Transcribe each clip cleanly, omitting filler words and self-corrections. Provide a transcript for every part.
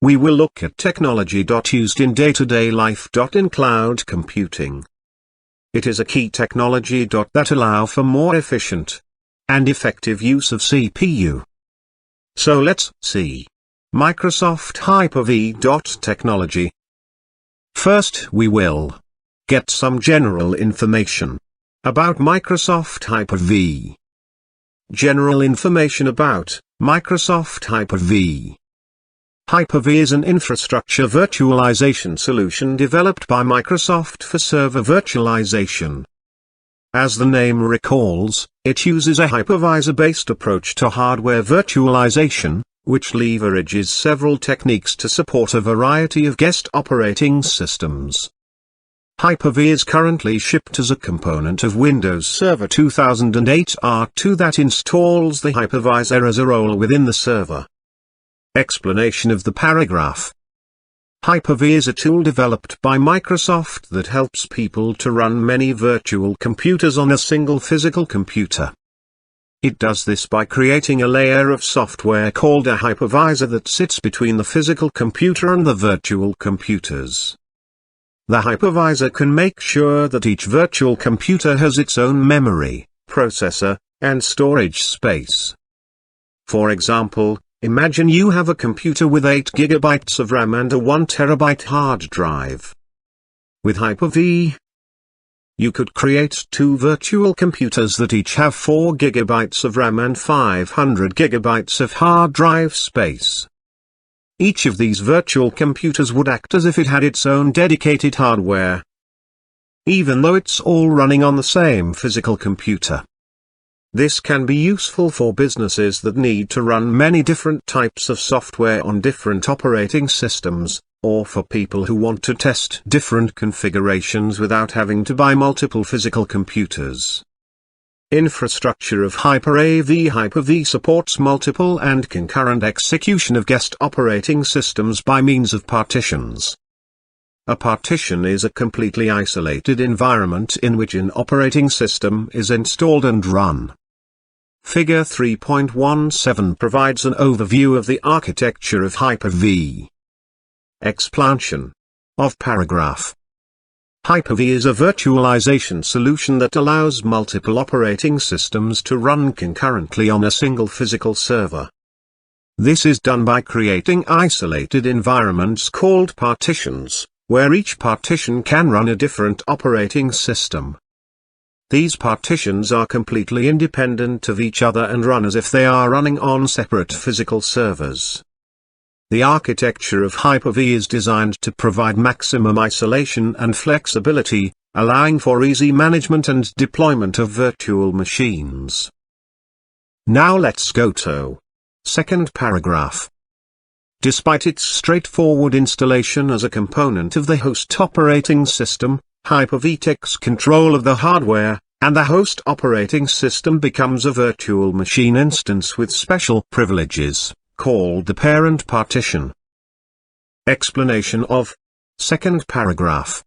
we will look at technology used in day-to-day life in cloud computing. It is a key technology that allow for more efficient and effective use of CPU. So let's see Microsoft Hyper-V technology. First we will get some general information about Microsoft Hyper-V. General information about Microsoft Hyper-V. Hyper-V is an infrastructure virtualization solution developed by Microsoft for server virtualization. As the name recalls, it uses a hypervisor-based approach to hardware virtualization, which leverages several techniques to support a variety of guest operating systems. Hyper-V is currently shipped as a component of Windows Server 2008 R2 that installs the hypervisor as a role within the server. Explanation of the paragraph. Hyper-V is a tool developed by Microsoft that helps people to run many virtual computers on a single physical computer. It does this by creating a layer of software called a hypervisor that sits between the physical computer and the virtual computers. The hypervisor can make sure that each virtual computer has its own memory, processor, and storage space. For example, imagine you have a computer with 8 GB of RAM and a 1 TB hard drive. With Hyper-V, you could create two virtual computers that each have 4 GB of RAM and 500 GB of hard drive space. Each of these virtual computers would act as if it had its own dedicated hardware, even though it's all running on the same physical computer. This can be useful for businesses that need to run many different types of software on different operating systems, or for people who want to test different configurations without having to buy multiple physical computers. Infrastructure of Hyper-V. Hyper-V supports multiple and concurrent execution of guest operating systems by means of partitions. A partition is a completely isolated environment in which an operating system is installed and run. Figure 3.17 provides an overview of the architecture of Hyper-V. Explanation of paragraph. Hyper-V is a virtualization solution that allows multiple operating systems to run concurrently on a single physical server. This is done by creating isolated environments called partitions, where each partition can run a different operating system. These partitions are completely independent of each other and run as if they are running on separate physical servers. The architecture of Hyper-V is designed to provide maximum isolation and flexibility, allowing for easy management and deployment of virtual machines. Now let's go to second paragraph. Despite its straightforward installation as a component of the host operating system, Hyper-V takes control of the hardware, and the host operating system becomes a virtual machine instance with special privileges, called the parent partition. Explanation of second paragraph.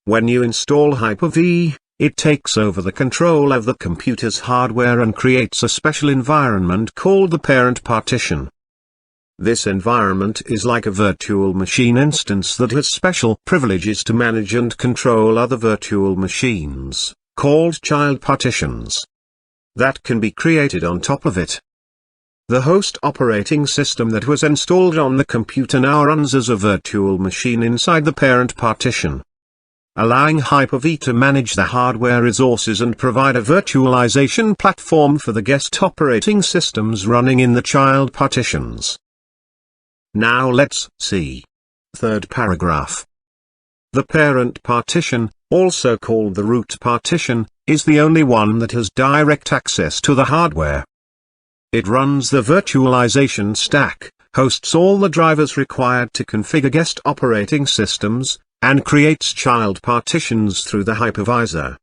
When you install Hyper-V, it takes over the control of the computer's hardware and creates a special environment called the parent partition. This environment is like a virtual machine instance that has special privileges to manage and control other virtual machines, called child partitions, that can be created on top of it. The host operating system that was installed on the computer now runs as a virtual machine inside the parent partition, allowing Hyper-V to manage the hardware resources and provide a virtualization platform for the guest operating systems running in the child partitions. Now let's see third paragraph. The parent partition, also called the root partition, is the only one that has direct access to the hardware. It runs the virtualization stack, hosts all the drivers required to configure guest operating systems, and creates child partitions through the hypervisor.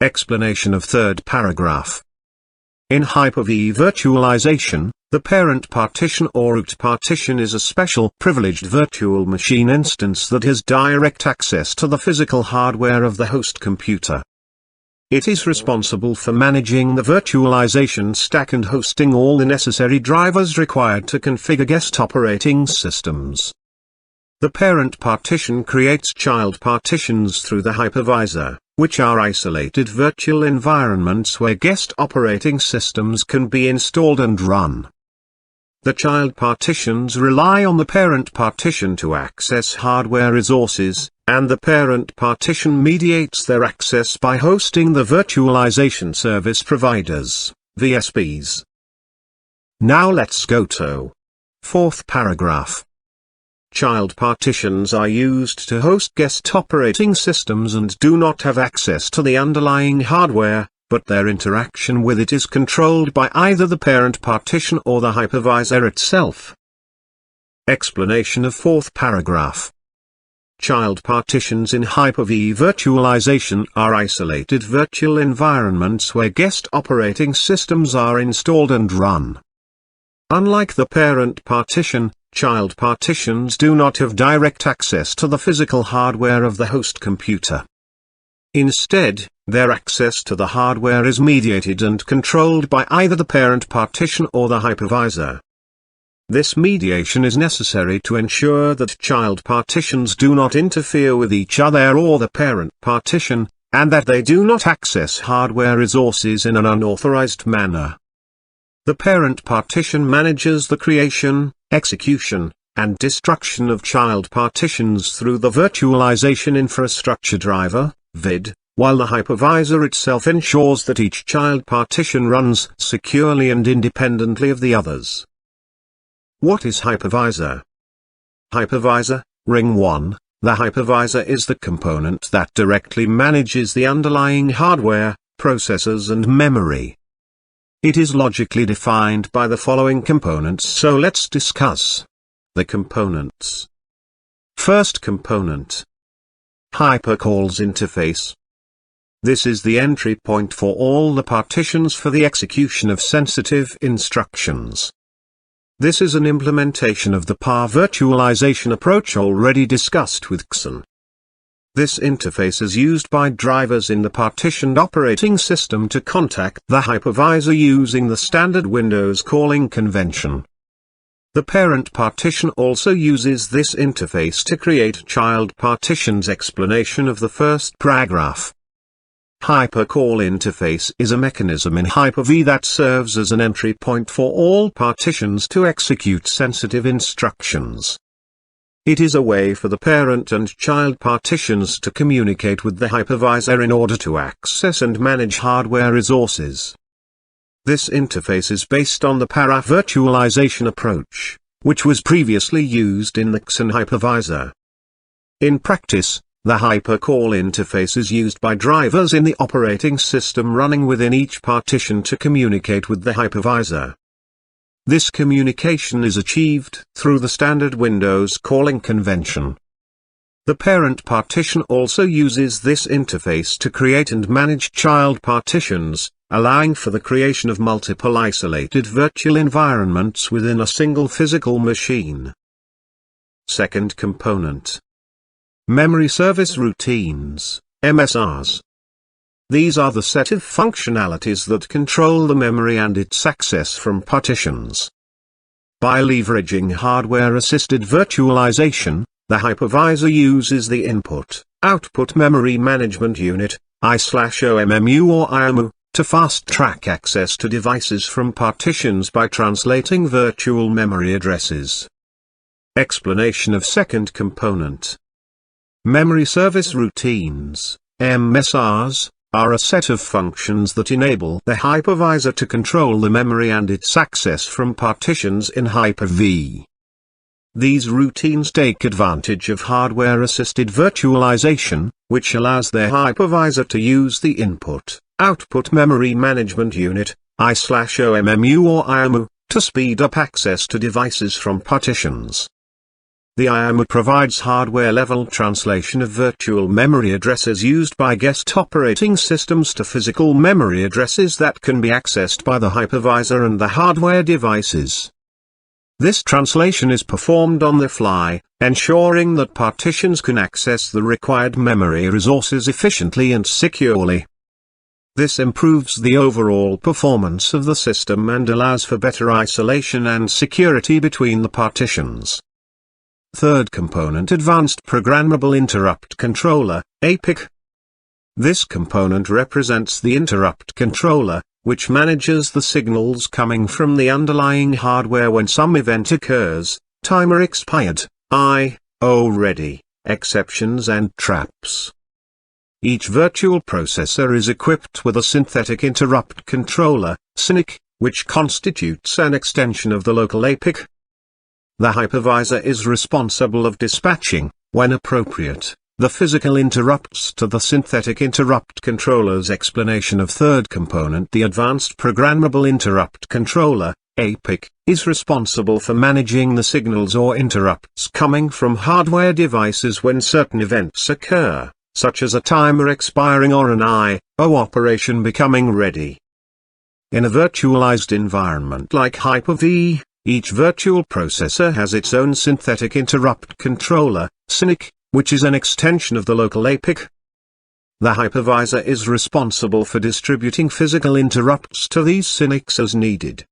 Explanation of third paragraph. In Hyper-V virtualization, the parent partition or root partition is a special privileged virtual machine instance that has direct access to the physical hardware of the host computer. It is responsible for managing the virtualization stack and hosting all the necessary drivers required to configure guest operating systems. The parent partition creates child partitions through the hypervisor, which are isolated virtual environments where guest operating systems can be installed and run. The child partitions rely on the parent partition to access hardware resources, and the parent partition mediates their access by hosting the virtualization service providers, VSPs. Now let's go to fourth paragraph. Child partitions are used to host guest operating systems and do not have access to the underlying hardware, but their interaction with it is controlled by either the parent partition or the hypervisor itself. Explanation of fourth paragraph. Child partitions in Hyper-V virtualization are isolated virtual environments where guest operating systems are installed and run. Unlike the parent partition, child partitions do not have direct access to the physical hardware of the host computer. Instead, their access to the hardware is mediated and controlled by either the parent partition or the hypervisor. This mediation is necessary to ensure that child partitions do not interfere with each other or the parent partition, and that they do not access hardware resources in an unauthorized manner. The parent partition manages the creation, execution, and destruction of child partitions through the virtualization infrastructure driver, VID, while the hypervisor itself ensures that each child partition runs securely and independently of the others. What is hypervisor? Hypervisor, Ring 1, the hypervisor is the component that directly manages the underlying hardware, processors and memory. It is logically defined by the following components, so let's discuss the components. First component. Hypercall's interface. This is the entry point for all the partitions for the execution of sensitive instructions. This is an implementation of the PAR virtualization approach already discussed with Xen. This interface is used by drivers in the partitioned operating system to contact the hypervisor using the standard Windows calling convention. The parent partition also uses this interface to create child partitions. Explanation of the first paragraph. Hypercall interface is a mechanism in Hyper-V that serves as an entry point for all partitions to execute sensitive instructions. It is a way for the parent and child partitions to communicate with the hypervisor in order to access and manage hardware resources. This interface is based on the PAR virtualization approach, which was previously used in the Xen hypervisor. In practice, the hypercall interface is used by drivers in the operating system running within each partition to communicate with the hypervisor. This communication is achieved through the standard Windows calling convention. The parent partition also uses this interface to create and manage child partitions, allowing for the creation of multiple isolated virtual environments within a single physical machine. Second component. Memory Service Routines, MSRs. These are the set of functionalities that control the memory and its access from partitions. By leveraging hardware-assisted virtualization, the hypervisor uses the Input-Output Memory Management Unit, I/OMMU or IMU, to fast-track access to devices from partitions by translating virtual memory addresses. Explanation of second component. Memory Service Routines, MSRs, are a set of functions that enable the hypervisor to control the memory and its access from partitions in Hyper-V. These routines take advantage of hardware-assisted virtualization, which allows the hypervisor to use the Input-Output Memory Management Unit, I/OMMU or IMU, to speed up access to devices from partitions. The IMU provides hardware-level translation of virtual memory addresses used by guest operating systems to physical memory addresses that can be accessed by the hypervisor and the hardware devices. This translation is performed on the fly, ensuring that partitions can access the required memory resources efficiently and securely. This improves the overall performance of the system and allows for better isolation and security between the partitions. Third component, Advanced Programmable Interrupt Controller, APIC. This component represents the interrupt controller, which manages the signals coming from the underlying hardware when some event occurs: timer expired, I/O ready, exceptions and traps. Each virtual processor is equipped with a synthetic interrupt controller, SYNC, which constitutes an extension of the local APIC. The hypervisor is responsible of dispatching, when appropriate, the physical interrupts to the synthetic interrupt controller's explanation of third component. The Advanced Programmable Interrupt Controller, APIC, is responsible for managing the signals or interrupts coming from hardware devices when certain events occur, such as a timer expiring or an I/O operation becoming ready. In a virtualized environment like Hyper-V, each virtual processor has its own synthetic interrupt controller, SYNC, which is an extension of the local APIC. The hypervisor is responsible for distributing physical interrupts to these SYNCs as needed.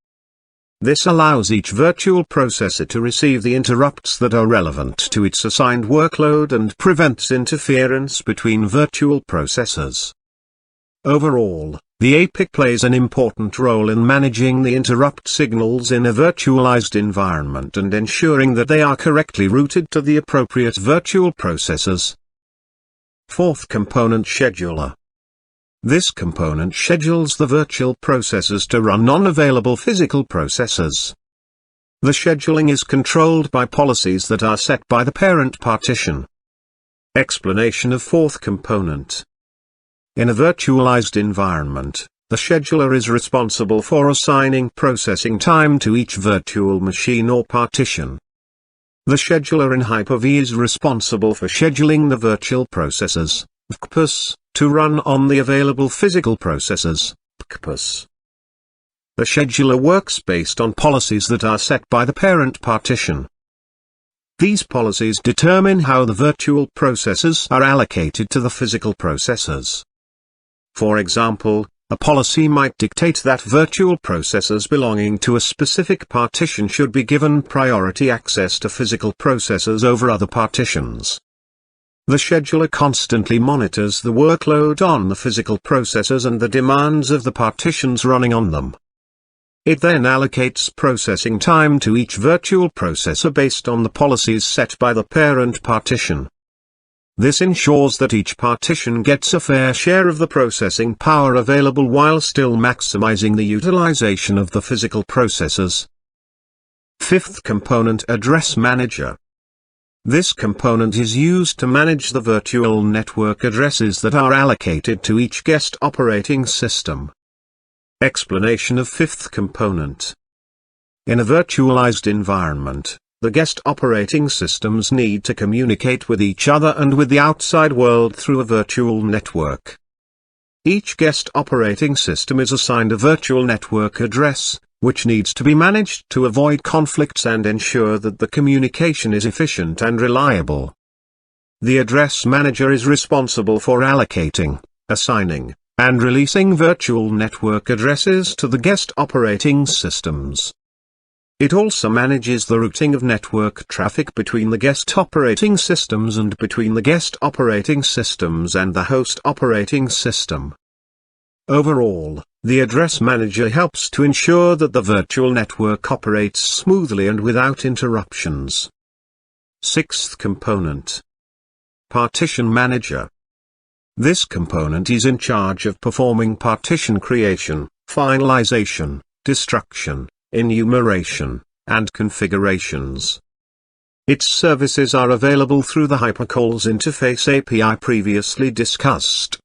This allows each virtual processor to receive the interrupts that are relevant to its assigned workload and prevents interference between virtual processors. Overall, the APIC plays an important role in managing the interrupt signals in a virtualized environment and ensuring that they are correctly routed to the appropriate virtual processors. Fourth component, Scheduler. This component schedules the virtual processors to run non-available physical processors. The scheduling is controlled by policies that are set by the parent partition. Explanation of fourth component. In a virtualized environment, the scheduler is responsible for assigning processing time to each virtual machine or partition. The scheduler in Hyper-V is responsible for scheduling the virtual processors, VCPUs, to run on the available physical processors, PCPUs. The scheduler works based on policies that are set by the parent partition. These policies determine how the virtual processors are allocated to the physical processors. For example, a policy might dictate that virtual processors belonging to a specific partition should be given priority access to physical processors over other partitions. The scheduler constantly monitors the workload on the physical processors and the demands of the partitions running on them. It then allocates processing time to each virtual processor based on the policies set by the parent partition. This ensures that each partition gets a fair share of the processing power available while still maximizing the utilization of the physical processors. Fifth component, Address Manager. This component is used to manage the virtual network addresses that are allocated to each guest operating system. Explanation of fifth component. In a virtualized environment, the guest operating systems need to communicate with each other and with the outside world through a virtual network. Each guest operating system is assigned a virtual network address, which needs to be managed to avoid conflicts and ensure that the communication is efficient and reliable. The address manager is responsible for allocating, assigning, and releasing virtual network addresses to the guest operating systems. It also manages the routing of network traffic between the guest operating systems and between the guest operating systems and the host operating system. Overall, the address manager helps to ensure that the virtual network operates smoothly and without interruptions. Sixth component. Partition Manager. This component is in charge of performing partition creation, finalization, destruction, enumeration, and configurations. Its services are available through the Hypercall's interface API previously discussed.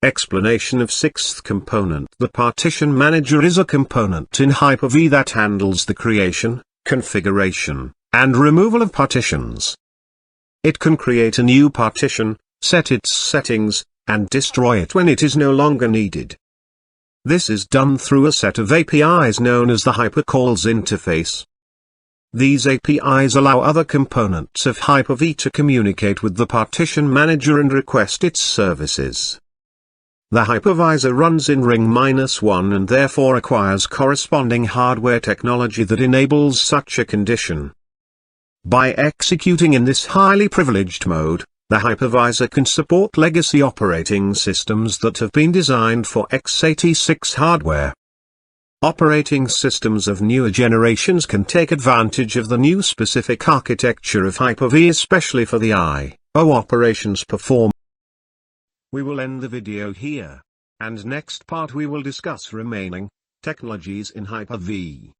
Explanation of sixth component. The Partition Manager is a component in Hyper-V that handles the creation, configuration, and removal of partitions. It can create a new partition, set its settings, and destroy it when it is no longer needed. This is done through a set of APIs known as the Hypercall's interface. These APIs allow other components of Hyper-V to communicate with the Partition Manager and request its services. The hypervisor runs in ring-1 and therefore acquires corresponding hardware technology that enables such a condition. By executing in this highly privileged mode, the hypervisor can support legacy operating systems that have been designed for x86 hardware. Operating systems of newer generations can take advantage of the new specific architecture of Hyper-V, especially for the I/O operations performed. We will end the video here, and next part we will discuss remaining technologies in Hyper-V.